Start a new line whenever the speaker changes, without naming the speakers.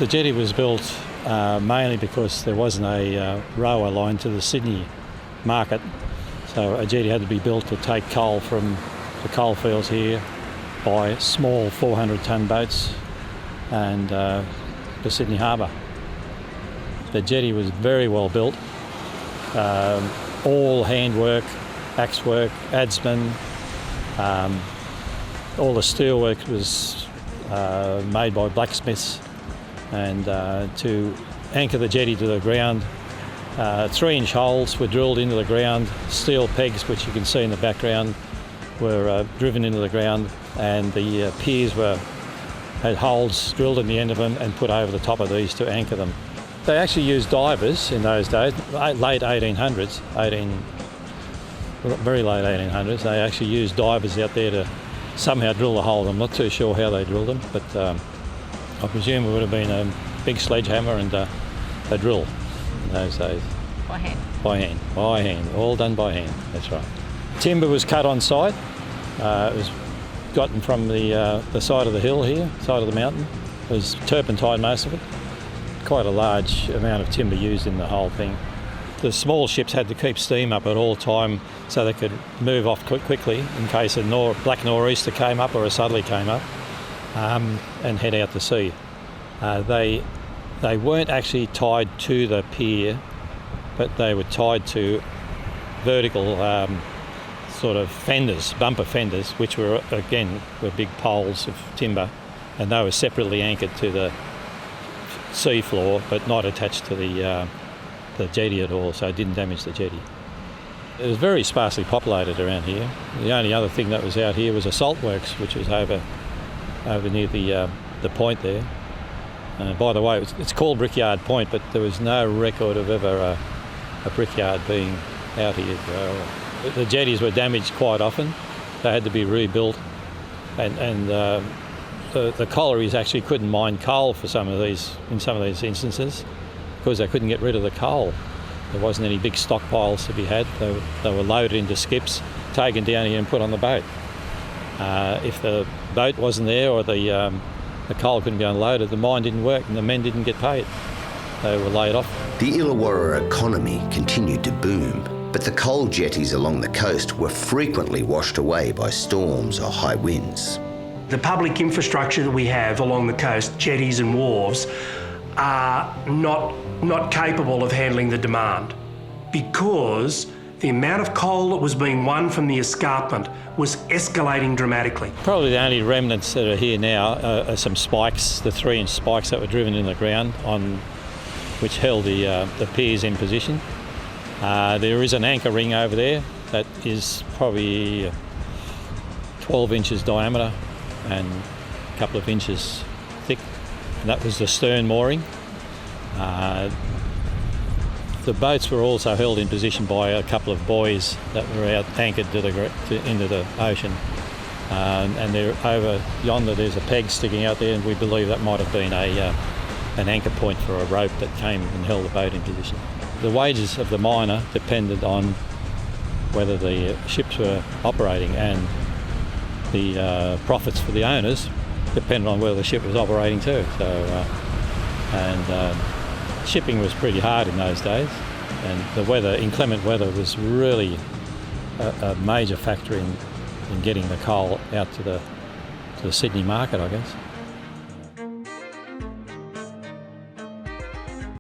The jetty was built mainly because there wasn't a railway line to the Sydney market, so a jetty had to be built to take coal from the coalfields here by small 400-tonne boats and the Sydney Harbour. The jetty was very well built, all handwork, axe work, adzeman, all the steelwork was made by blacksmiths, and to anchor the jetty to the ground, 3-inch holes were drilled into the ground, steel pegs, which you can see in the background, were driven into the ground, and the piers had holes drilled in the end of them and put over the top of these to anchor them. They actually used divers in those days, late 1800s, very late 1800s. They actually used divers out there to somehow drill the hole. I'm not too sure how they drilled them, but I presume it would have been a big sledgehammer and a drill in those days.
By hand?
By hand, all done by hand, that's right. Timber was cut on site. It was gotten from the side of the hill here, side of the mountain. It was turpentine, most of it. Quite a large amount of timber used in the whole thing. The small ships had to keep steam up at all time so they could move off quickly in case a black nor'easter came up or a southerly came up, and head out to sea. They weren't actually tied to the pier, but they were tied to vertical sort of fenders, bumper fenders, which were big poles of timber, and they were separately anchored to the sea floor, but not attached to the jetty at all, so it didn't damage the jetty. It was very sparsely populated around here. The only other thing that was out here was a salt works, which was over near the point there. By the way, it's called Brickyard Point, but there was no record of ever a brickyard being out here. The jetties were damaged quite often. They had to be rebuilt, and the collieries actually couldn't mine coal in some of these instances because they couldn't get rid of the coal. There wasn't any big stockpiles to be had. They were loaded into skips, taken down here and put on the boat. If the boat wasn't there or the coal couldn't be unloaded, the mine didn't work and the men didn't get paid. They were laid off.
The Illawarra economy continued to boom, but the coal jetties along the coast were frequently washed away by storms or high winds.
The public infrastructure that we have along the coast, jetties and wharves, are not capable of handling the demand because the amount of coal that was being won from the escarpment was escalating dramatically.
Probably the only remnants that are here now are some spikes, the 3-inch spikes that were driven in the ground which held the piers in position. There is an anchor ring over there that is probably 12 inches diameter and a couple of inches thick. And that was the stern mooring. The boats were also held in position by a couple of buoys that were out anchored into the ocean. And they're over yonder, there's a peg sticking out there, and we believe that might have been an anchor point for a rope that came and held the boat in position. The wages of the miner depended on whether the ships were operating, and the profits for the owners depended on whether the ship was operating too. Shipping was pretty hard in those days, and the weather, inclement weather, was really a major factor in getting the coal out to the Sydney market, I guess.